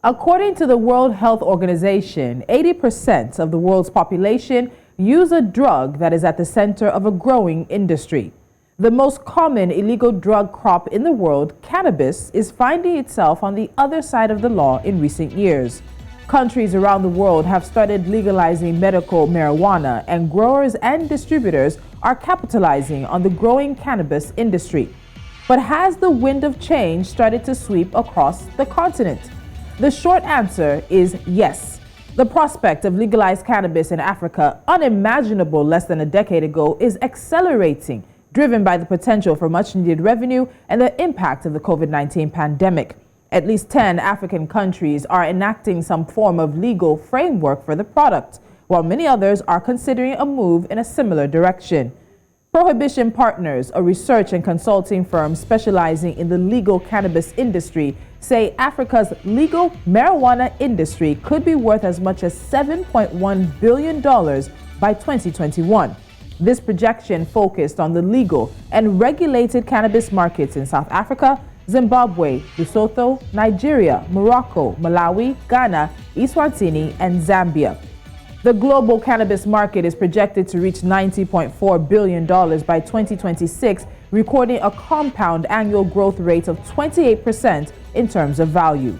According to the World Health Organization, 80% of the world's population use a drug that is at the center of a growing industry. The most common illegal drug crop in the world, cannabis, is finding itself on the other side of the law in recent years. Countries around the world have started legalizing medical marijuana, and growers and distributors are capitalizing on the growing cannabis industry. But has the wind of change started to sweep across the continent? The short answer is yes. The prospect of legalized cannabis in Africa, unimaginable less than a decade ago, is accelerating, driven by the potential for much-needed revenue and the impact of the COVID-19 pandemic. At least 10 African countries are enacting some form of legal framework for the product, while many others are considering a move in a similar direction. Prohibition Partners, a research and consulting firm specializing in the legal cannabis industry, say Africa's legal marijuana industry could be worth as much as $7.1 billion by 2021. This projection focused on the legal and regulated cannabis markets in South Africa, Zimbabwe, Lesotho, Nigeria, Morocco, Malawi, Ghana, Eswatini, and Zambia. The global cannabis market is projected to reach $90.4 billion by 2026, recording a compound annual growth rate of 28% in terms of value.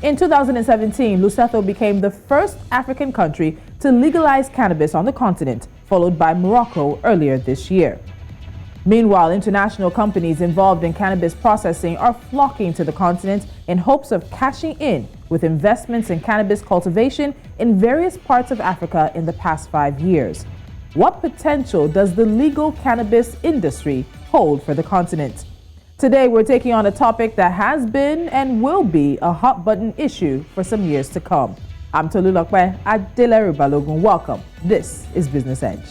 In 2017, Lesotho became the first African country to legalize cannabis on the continent, followed by Morocco earlier this year. Meanwhile, international companies involved in cannabis processing are flocking to the continent in hopes of cashing in with investments in cannabis cultivation in various parts of Africa in the past 5 years. What potential does the legal cannabis industry hold for the continent? Today, we're taking on a topic that has been and will be a hot-button issue for some years to come. I'm Tolulope Adeleru-Balogun. Welcome. This is Business Edge.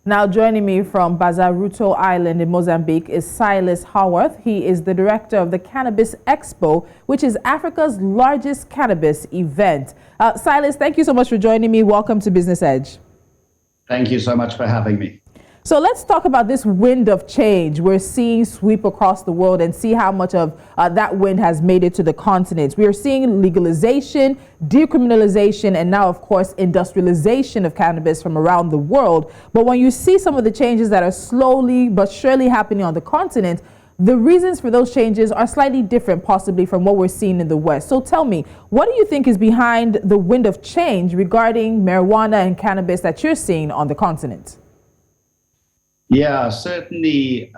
Now joining me from Bazaruto Island in Mozambique is Silas Howarth. He is the director of the Cannabis Expo, which is Africa's largest cannabis event. Silas, thank you so much for joining me. Welcome to Business Edge. Thank you so much for having me. So let's talk about this wind of change we're seeing sweep across the world and see how much of that wind has made it to the continent. We are seeing legalization, decriminalization, and now, of course, industrialization of cannabis from around the world. But when you see some of the changes that are slowly but surely happening on the continent, the reasons for those changes are slightly different, possibly, from what we're seeing in the West. So tell me, what do you think is behind the wind of change regarding marijuana and cannabis that you're seeing on the continent? Yeah, certainly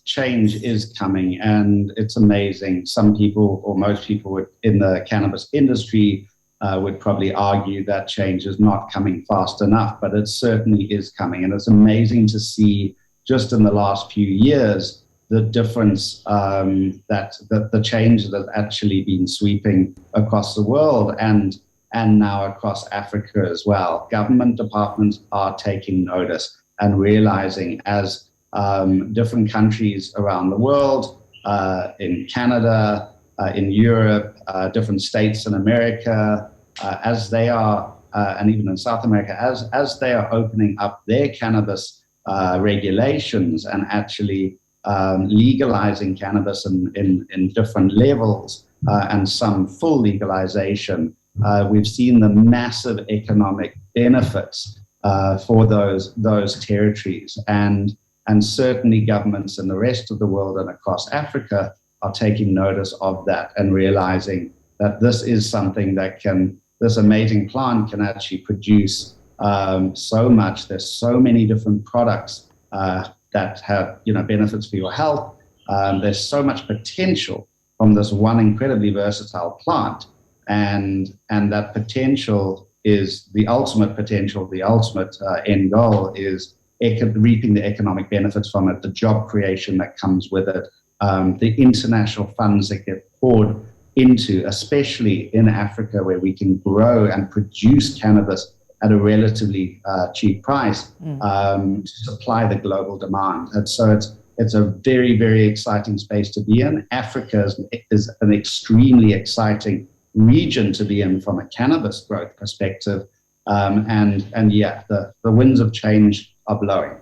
change is coming, and it's amazing. Some people, or most people in the cannabis industry would probably argue that change is not coming fast enough, but it certainly is coming. And it's amazing to see just in the last few years the difference that the change that has actually been sweeping across the world and now across Africa as well. Government departments are taking notice and realizing as different countries around the world, in Canada, in Europe, different states in America, as they are, and even in South America, as they are opening up their cannabis regulations and actually legalizing cannabis in different levels and some full legalization, we've seen the massive economic benefits for those territories, and certainly governments in the rest of the world and across Africa are taking notice of that and realizing that this is something that this amazing plant can actually produce so much. There's so many different products that have benefits for your health. There's so much potential from this one incredibly versatile plant, and that potential is the ultimate potential, the ultimate end goal is reaping the economic benefits from it, the job creation that comes with it, the international funds that get poured into, especially in Africa, where we can grow and produce cannabis at a relatively cheap price to supply the global demand. And so it's a very, very exciting space to be in. Africa is an extremely exciting region to be in from a cannabis growth perspective. The winds of change are blowing.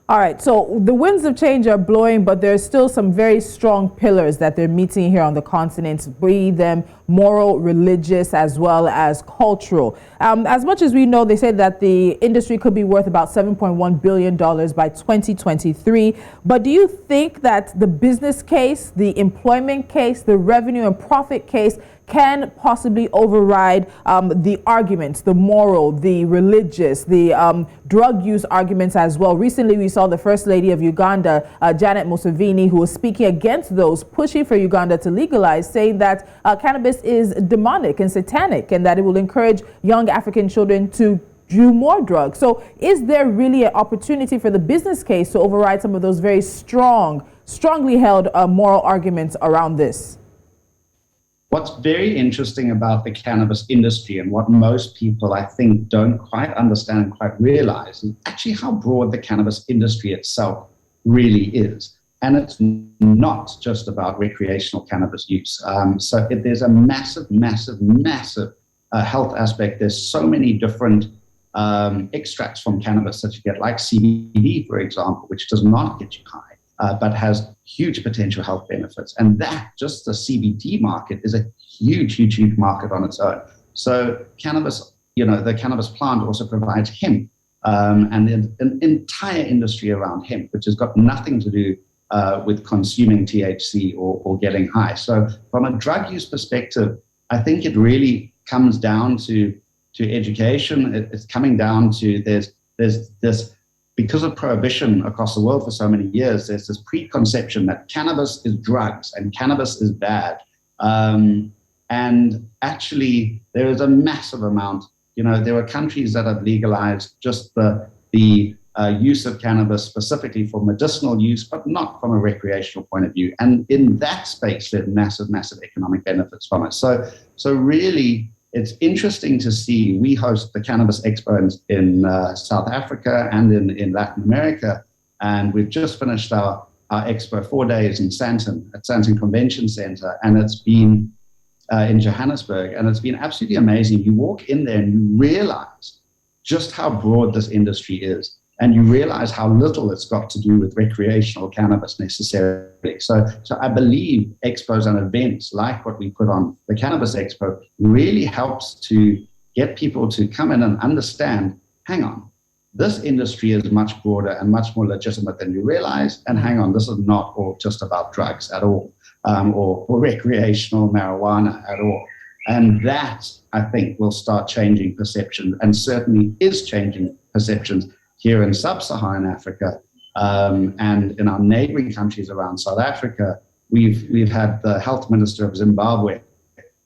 All right, so the winds of change are blowing, but there's still some very strong pillars that they're meeting here on the continent, be them moral, religious, as well as cultural. As much as we know, they say that the industry could be worth about $7.1 billion by 2023. But do you think that the business case, the employment case, the revenue and profit case can possibly override the arguments, the moral, the religious, the drug use arguments as well? Recently, we saw the First Lady of Uganda, Janet Museveni, who was speaking against those pushing for Uganda to legalize, saying that cannabis is demonic and satanic and that it will encourage young African children to do more drugs. So is there really an opportunity for the business case to override some of those very strongly held moral arguments around this? What's very interesting about the cannabis industry and what most people, I think, don't quite understand and quite realize is actually how broad the cannabis industry itself really is. And it's not just about recreational cannabis use. There's a massive health aspect. There's so many different extracts from cannabis that you get, like CBD, for example, which does not get you high, but has huge potential health benefits. And that, just the CBD market, is a huge market on its own. So cannabis, the cannabis plant also provides hemp and an entire industry around hemp, which has got nothing to do with consuming THC or getting high. So from a drug use perspective, I think it really comes down to education. It's coming down to there's this, because of prohibition across the world for so many years, there's this preconception that cannabis is drugs and cannabis is bad. And actually, there is a massive amount. There are countries that have legalized just the use of cannabis specifically for medicinal use, but not from a recreational point of view. And in that space, there's massive economic benefits from it. So really, it's interesting to see. We host the Cannabis Expo in South Africa and in Latin America, and we've just finished our expo 4 days in Sandton at Sandton Convention Center, and it's been in Johannesburg, and it's been absolutely amazing. You walk in there and you realize just how broad this industry is, and you realize how little it's got to do with recreational cannabis necessarily. So I believe expos and events like what we put on the Cannabis Expo really helps to get people to come in and understand, hang on, this industry is much broader and much more legitimate than you realize, and hang on, this is not all just about drugs at all, or recreational marijuana at all. And that, I think, will start changing perception, and certainly is changing perceptions here in sub-Saharan Africa, and in our neighboring countries around South Africa. We've had the health minister of Zimbabwe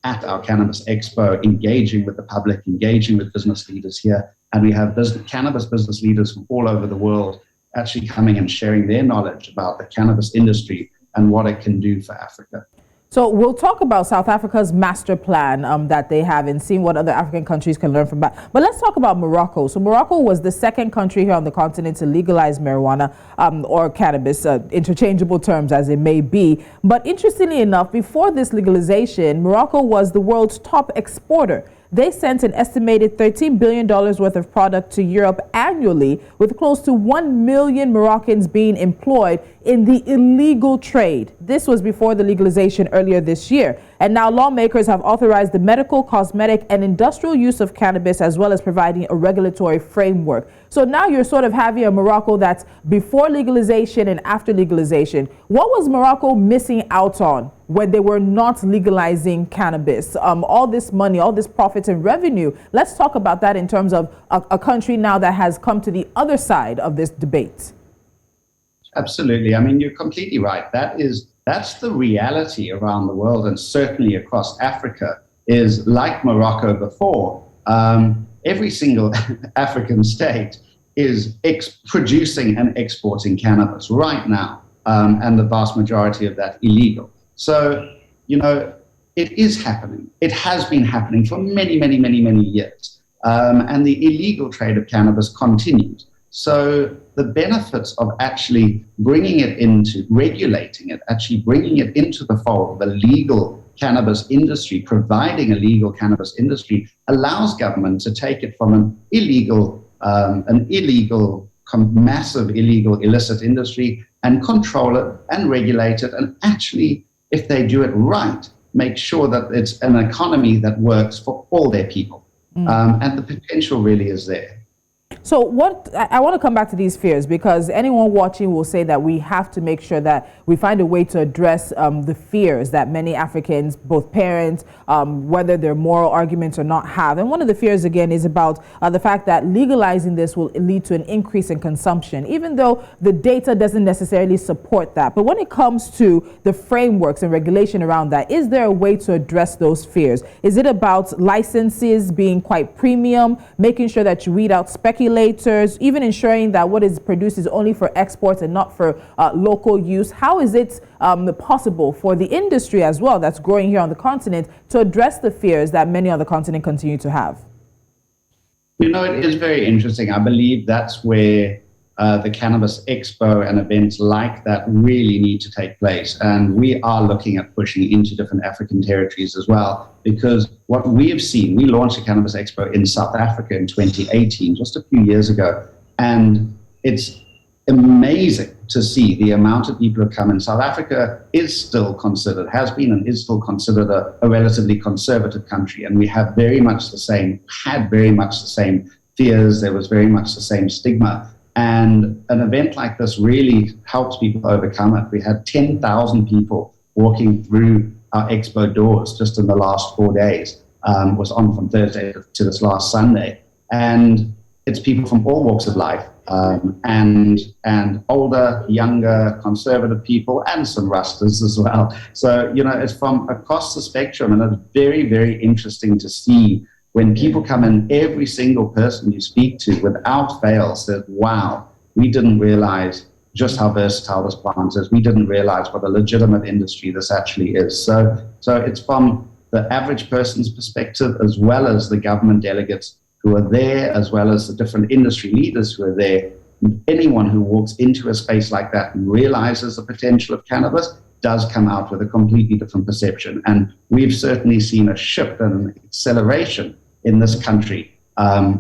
at our Cannabis Expo, engaging with the public, engaging with business leaders here, and we have cannabis business leaders from all over the world actually coming and sharing their knowledge about the cannabis industry and what it can do for Africa. So we'll talk about South Africa's master plan that they have and seeing what other African countries can learn from that. But let's talk about Morocco. So Morocco was the second country here on the continent to legalize marijuana or cannabis, interchangeable terms as it may be. But interestingly enough, before this legalization, Morocco was the world's top exporter. They sent an estimated $13 billion worth of product to Europe annually, with close to 1 million Moroccans being employed in the illegal trade. This was before the legalization earlier this year. And now lawmakers have authorized the medical, cosmetic, and industrial use of cannabis, as well as providing a regulatory framework. So now you're sort of having a Morocco that's before legalization and after legalization. What was Morocco missing out on when they were not legalizing cannabis? All this money, all this profits and revenue. Let's talk about that in terms of a country now that has come to the other side of this debate. Absolutely. I mean, you're completely right. That's the reality around the world, and certainly across Africa, is like Morocco before. Every single African state is producing and exporting cannabis right now, and the vast majority of that illegal. So, it is happening. It has been happening for many years. And the illegal trade of cannabis continues. So the benefits of actually bringing it into, regulating it, actually bringing it into the fold, the legal cannabis industry, providing a legal cannabis industry, allows government to take it from an massive illegal illicit industry and control it and regulate it, and actually, if they do it right, make sure that it's an economy that works for all their people. And the potential really is there. So I want to come back to these fears, because anyone watching will say that we have to make sure that we find a way to address the fears that many Africans, both parents, whether they're moral arguments or not, have. And one of the fears, again, is about the fact that legalizing this will lead to an increase in consumption, even though the data doesn't necessarily support that. But when it comes to the frameworks and regulation around that, is there a way to address those fears? Is it about licenses being quite premium, making sure that you weed out speculators, even ensuring that what is produced is only for exports and not for local use? How is it possible for the industry as well that's growing here on the continent to address the fears that many on the continent continue to have? You know, it is very interesting. I believe that's where the Cannabis Expo and events like that really need to take place. And we are looking at pushing into different African territories as well, because what we have seen, we launched the Cannabis Expo in South Africa in 2018, just a few years ago. And it's amazing to see the amount of people who come in. South Africa is still considered, has been and is still considered a relatively conservative country. And we have had very much the same fears. There was very much the same stigma. And an event like this really helps people overcome it. We had 10,000 people walking through our expo doors just in the last 4 days. Was on from Thursday to this last Sunday. And it's people from all walks of life, and older, younger, conservative people, and some rusters as well. So, you know, it's from across the spectrum, and it's very, very interesting to see when people come in. Every single person you speak to, without fail, says, wow, we didn't realize just how versatile this plant is. We didn't realize what a legitimate industry this actually is. So it's from the average person's perspective, as well as the government delegates who are there, as well as the different industry leaders who are there. Anyone who walks into a space like that and realizes the potential of cannabis does come out with a completely different perception. And we've certainly seen a shift and an acceleration in this country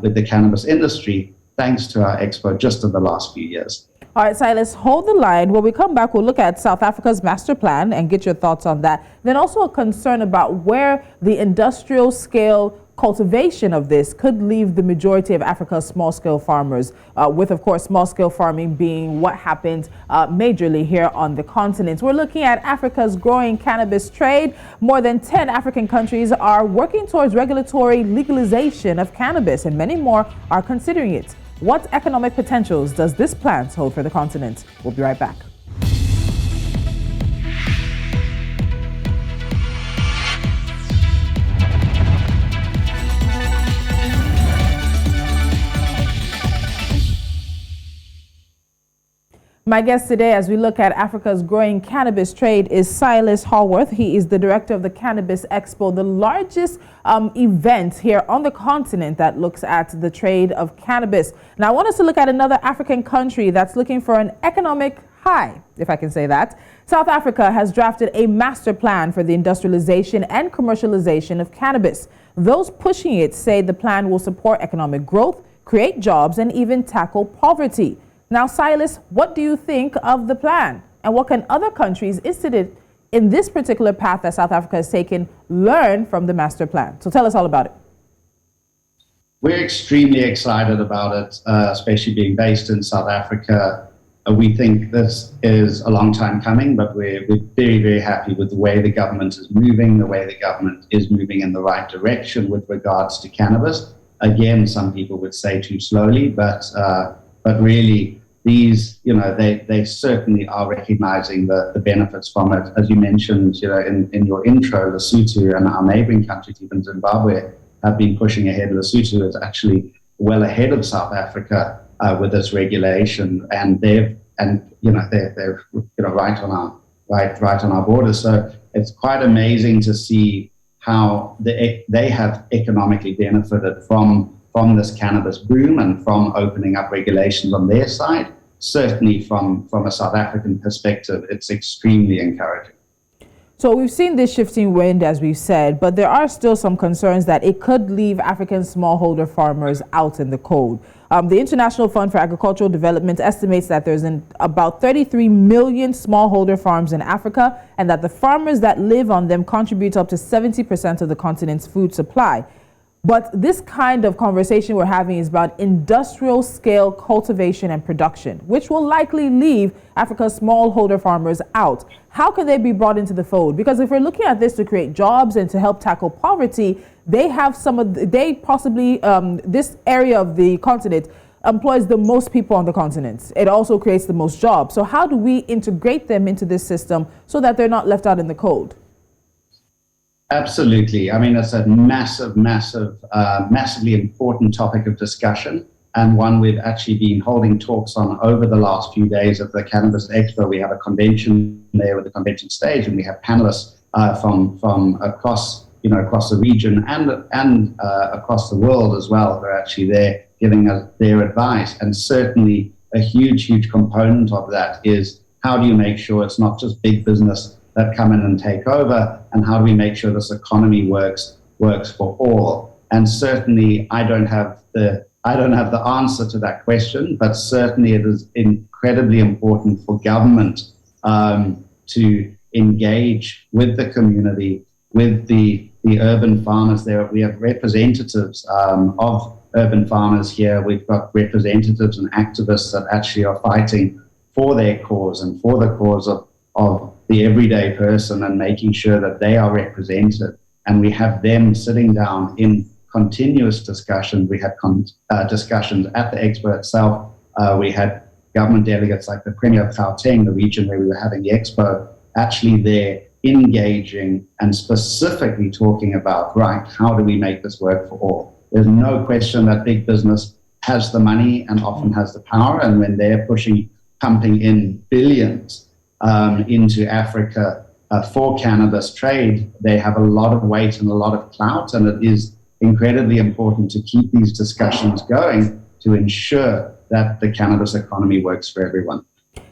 with the cannabis industry, thanks to our expo just in the last few years. All right, Silas, hold the line. When we come back, we'll look at South Africa's master plan and get your thoughts on that. Then also a concern about where the industrial scale cultivation of this could leave the majority of Africa's small-scale farmers, with, of course, small-scale farming being what happened majorly here on the continent. We're looking at Africa's growing cannabis trade. More than 10 African countries are working towards regulatory legalization of cannabis, and many more are considering it. What economic potentials does this plant hold for the continent? We'll be right back. My guest today, as we look at Africa's growing cannabis trade, is Silas Howarth. He is the director of the Cannabis Expo, the largest event here on the continent that looks at the trade of cannabis. Now, I want us to look at another African country that's looking for an economic high, if I can say that. South Africa has drafted a master plan for the industrialization and commercialization of cannabis. Those pushing it say the plan will support economic growth, create jobs, and even tackle poverty. Now, Silas, what do you think of the plan? And what can other countries interested in this particular path that South Africa has taken learn from the master plan? So tell us all about it. We're extremely excited about it, especially being based in South Africa. We think this is a long time coming, but we're very, very happy with the way the government is moving, the way the government is moving in the right direction with regards to cannabis. Again, some people would say too slowly, but really, these, you know, they certainly are recognizing the benefits from it. As you mentioned, you know, in your intro, Lesotho and our neighboring countries, even Zimbabwe, have been pushing ahead. Lesotho is actually well ahead of South Africa with this regulation, and they're right on our borders. So it's quite amazing to see how they have economically benefited from this cannabis boom and from opening up regulations on their side. Certainly from a South African perspective, it's extremely encouraging. So we've seen this shifting wind, as we've said, but there are still some concerns that it could leave African smallholder farmers out in the cold. The International Fund for Agricultural Development estimates that there's about 33 million smallholder farms in Africa, and that the farmers that live on them contribute up to 70% of the continent's food supply. But this kind of conversation we're having is about industrial scale cultivation and production, which will likely leave Africa's smallholder farmers out. How can they be brought into the fold? Because if we're looking at this to create jobs and to help tackle poverty, they have this area of the continent employs the most people on the continent. It also creates the most jobs. So how do we integrate them into this system so that they're not left out in the cold? Absolutely. I mean, it's a massively important topic of discussion, and one we've actually been holding talks on over the last few days at the Cannabis Expo. We have a convention there with the convention stage, and we have panelists from across the region and across the world as well, who are actually there giving us their advice. And certainly a huge component of that is, how do you make sure it's not just big business that come in and take over, and how do we make sure this economy works for all? And certainly I don't have the answer to that question, but certainly it is incredibly important for government to engage with the community, with the urban farmers there. We have representatives of urban farmers here. We've got representatives and activists that actually are fighting for their cause and for the cause of the everyday person, and making sure that they are represented. And we have them sitting down in continuous discussion. We had discussions at the Expo itself. We had government delegates like the Premier of Gauteng, the region where we were having the Expo, actually there engaging and specifically talking about, right, how do we make this work for all? There's no question that big business has the money and often has the power, and when they're pumping in billions into Africa for cannabis trade, they have a lot of weight and a lot of clout, and it is incredibly important to keep these discussions going to ensure that the cannabis economy works for everyone.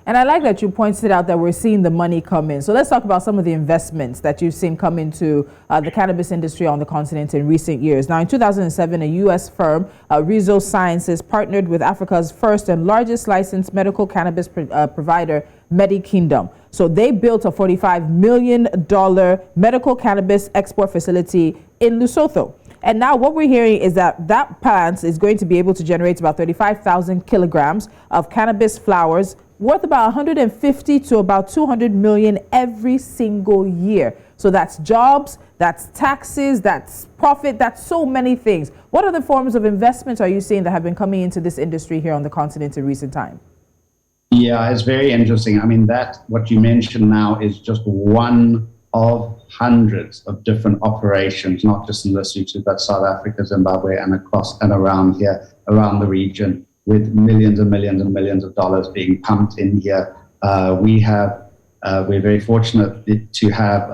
And I like that you pointed out that we're seeing the money come in. So let's talk about some of the investments that you've seen come into the cannabis industry on the continent in recent years. Now, in 2007, a U.S. firm, Rizzo Sciences, partnered with Africa's first and largest licensed medical cannabis provider, MediKingdom. So they built a $45 million medical cannabis export facility in Lesotho. And now what we're hearing is that plant is going to be able to generate about 35,000 kilograms of cannabis flowers, worth about 150 to about 200 million every single year. So that's jobs, that's taxes, that's profit, that's so many things. What other forms of investment are you seeing that have been coming into this industry here on the continent in recent time? Yeah, it's very interesting. I mean, what you mentioned now is just one of hundreds of different operations, not just in Lesotho, but South Africa, Zimbabwe, and across and around here, around the region, with millions and millions and millions of dollars being pumped in here. We're very fortunate to have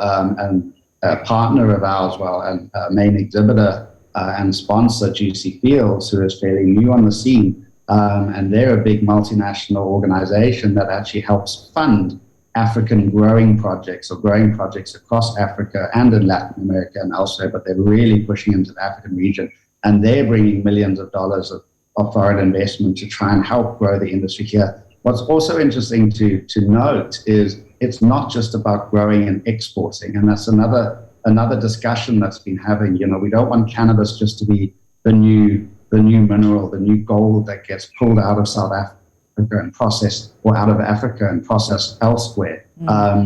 a partner of ours, and a main exhibitor and sponsor, GC Fields, who is fairly new on the scene. And they're a big multinational organization that actually helps fund African growing projects across Africa and in Latin America and elsewhere, but they're really pushing into the African region. And they're bringing millions of dollars of foreign investment to try and help grow the industry here. What's also interesting to note is it's not just about growing and exporting, and that's another discussion that's been having. You know, we don't want cannabis just to be the new mineral, the new gold that gets pulled out of South Africa and processed, or out of Africa and processed elsewhere.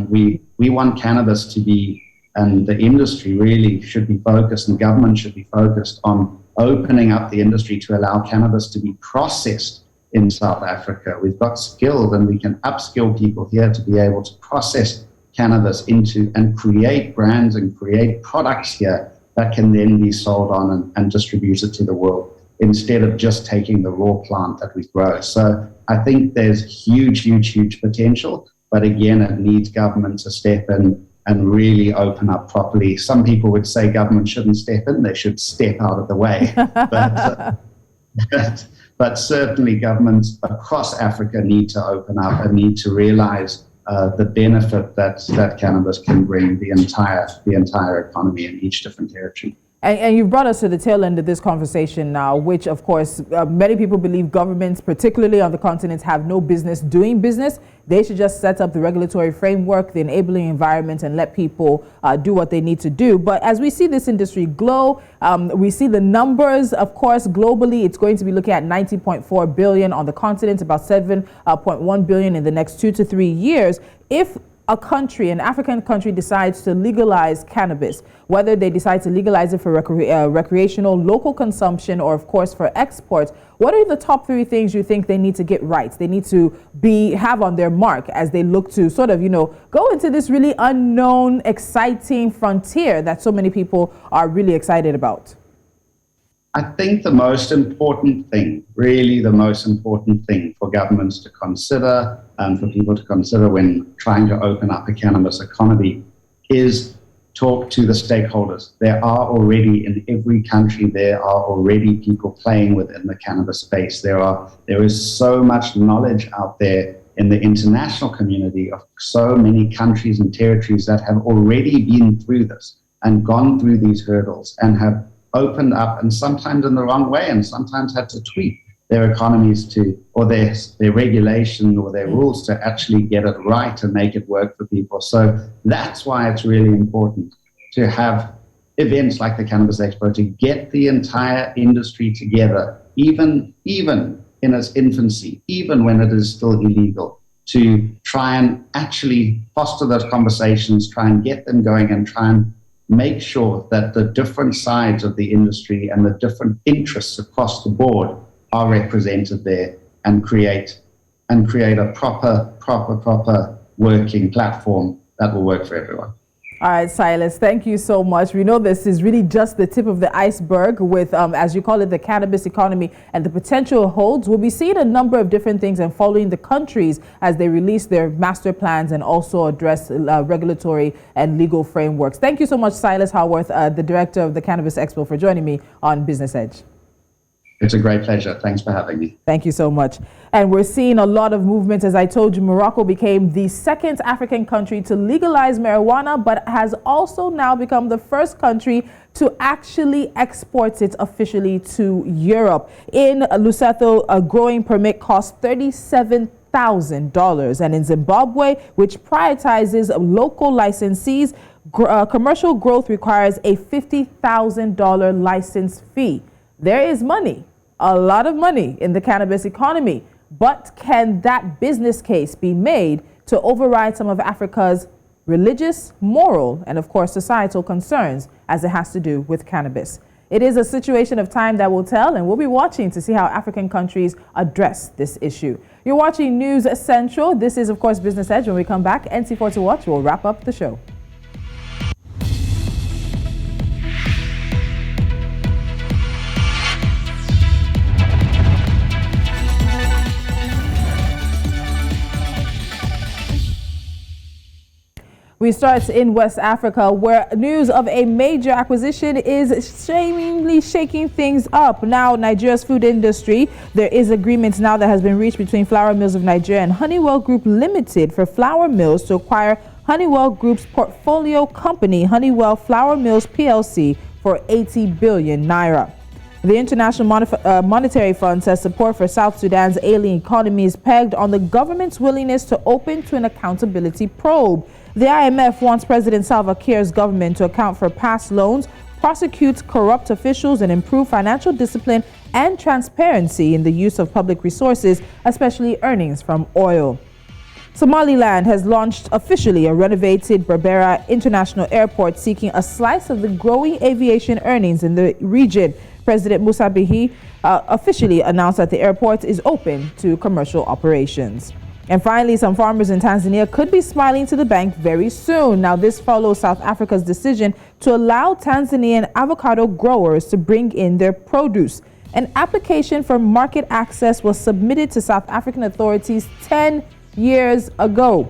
We want cannabis to be, and the industry really should be focused, and government should be focused on opening up the industry to allow cannabis to be processed in South Africa. We've got skilled, and we can upskill people here to be able to process cannabis into and create brands and create products here that can then be sold on and distributed to the world, instead of just taking the raw plant that we grow. So I think there's huge potential, but again, it needs government to step in and really open up properly. Some people would say government shouldn't step in, they should step out of the way. But certainly governments across Africa need to open up and need to realize the benefit that cannabis can bring the entire economy in each different territory. And you've brought us to the tail end of this conversation now, which, of course, many people believe governments, particularly on the continent, have no business doing business. They should just set up the regulatory framework, the enabling environment, and let people do what they need to do. But as we see this industry grow, we see the numbers, of course, globally, it's going to be looking at 90.4 billion on the continent, about 7.1 billion in the next 2 to 3 years. If a country, an African country, decides to legalize cannabis, whether they decide to legalize it for recreational, local consumption, or of course for exports, what are the top 3 things you think they need to get right? They need to have on their mark as they look to sort of, go into this really unknown, exciting frontier that so many people are really excited about? I think the most important thing, really the most important thing for governments to consider and for people to consider when trying to open up a cannabis economy is talk to the stakeholders. There are already, in every country, there are already people playing within the cannabis space. There is so much knowledge out there in the international community of so many countries and territories that have already been through this and gone through these hurdles and have opened up, and sometimes in the wrong way, and sometimes had to tweak their economies or their regulation or their rules to actually get it right and make it work for people. So that's why it's really important to have events like the Cannabis Expo to get the entire industry together, even in its infancy, even when it is still illegal, to try and actually foster those conversations, try and get them going, and try and make sure that the different sides of the industry and the different interests across the board are represented there, and create a proper working platform that will work for everyone. All right, Silas, thank you so much. We know this is really just the tip of the iceberg with, as you call it, the cannabis economy and the potential it holds. We'll be seeing a number of different things and following the countries as they release their master plans and also address regulatory and legal frameworks. Thank you so much, Silas Howarth, the director of the Cannabis Expo, for joining me on Business Edge. It's a great pleasure. Thanks for having me. Thank you so much. And we're seeing a lot of movement. As I told you, Morocco became the second African country to legalize marijuana, but has also now become the first country to actually export it officially to Europe. In Lesotho, a growing permit costs $37,000. And in Zimbabwe, which prioritizes local licensees, commercial growth requires a $50,000 license fee. There is money, a lot of money in the cannabis economy, but can that business case be made to override some of Africa's religious, moral, and of course societal concerns as it has to do with cannabis? It is a situation of time that will tell, and we'll be watching to see how African countries address this issue. You're watching News Central. This is, of course, Business Edge. When we come back, NC4 to Watch will wrap up the show. We start in West Africa, where news of a major acquisition is shamefully shaking things up. Now, Nigeria's food industry, there is agreement now that has been reached between Flour Mills of Nigeria and Honeywell Group Limited for Flour Mills to acquire Honeywell Group's portfolio company, Honeywell Flour Mills PLC, for 80 billion naira. The International Monetary Fund says support for South Sudan's ailing economy is pegged on the government's willingness to open to an accountability probe. The IMF wants President Salva Kiir's government to account for past loans, prosecute corrupt officials, and improve financial discipline and transparency in the use of public resources, especially earnings from oil. Somaliland has launched officially a renovated Berbera International Airport, seeking a slice of the growing aviation earnings in the region. President Musa Bihi officially announced that the airport is open to commercial operations. And finally, some farmers in Tanzania could be smiling to the bank very soon. Now, this follows South Africa's decision to allow Tanzanian avocado growers to bring in their produce. An application for market access was submitted to South African authorities 10 years ago.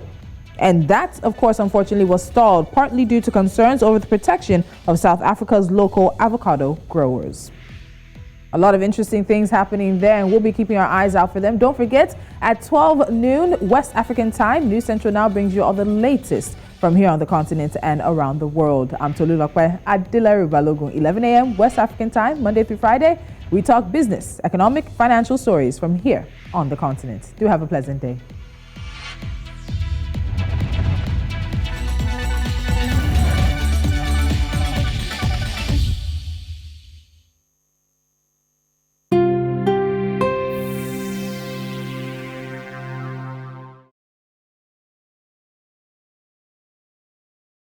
And that, of course, unfortunately was stalled, partly due to concerns over the protection of South Africa's local avocado growers. A lot of interesting things happening there, and we'll be keeping our eyes out for them. Don't forget, at 12 noon West African time, News Central Now brings you all the latest from here on the continent and around the world. I'm Tolulope Adeleru-Balogun, 11 a.m. West African time, Monday through Friday. We talk business, economic, financial stories from here on the continent. Do have a pleasant day.